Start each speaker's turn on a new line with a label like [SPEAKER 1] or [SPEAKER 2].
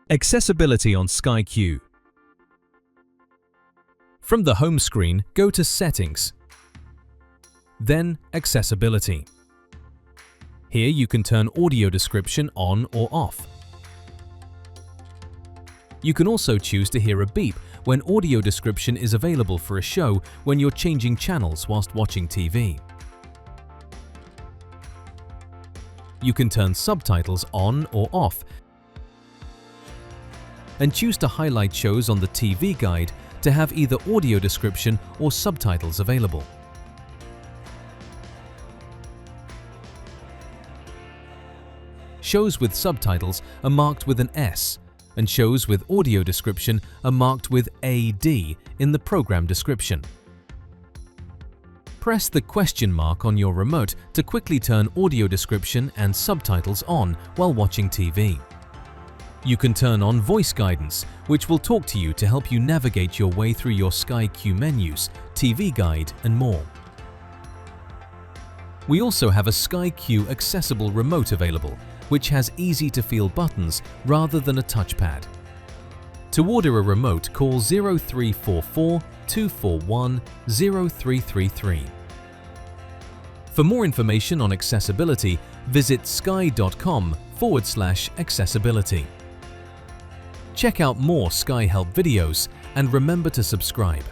[SPEAKER 1] Accessibility on Sky Q. From the home screen, go to Settings, then Accessibility. Here you can turn audio description on or off. You can also choose to hear a beep when audio description is available for a show when you're changing channels whilst watching TV. You can turn subtitles on or off and choose to highlight shows on the TV guide to have either audio description or subtitles available. Shows with subtitles are marked with an S, and shows with audio description are marked with AD in the program description. Press the question mark on your remote to quickly turn audio description and subtitles on while watching TV. You can turn on voice guidance, which will talk to you to help you navigate your way through your Sky Q menus, TV guide, and more. We also have a Sky Q accessible remote available, which has easy-to-feel buttons rather than a touchpad. To order a remote, call 0344 241 0333. For more information on accessibility, visit sky.com/accessibility. Check out more Sky Help videos and remember to subscribe.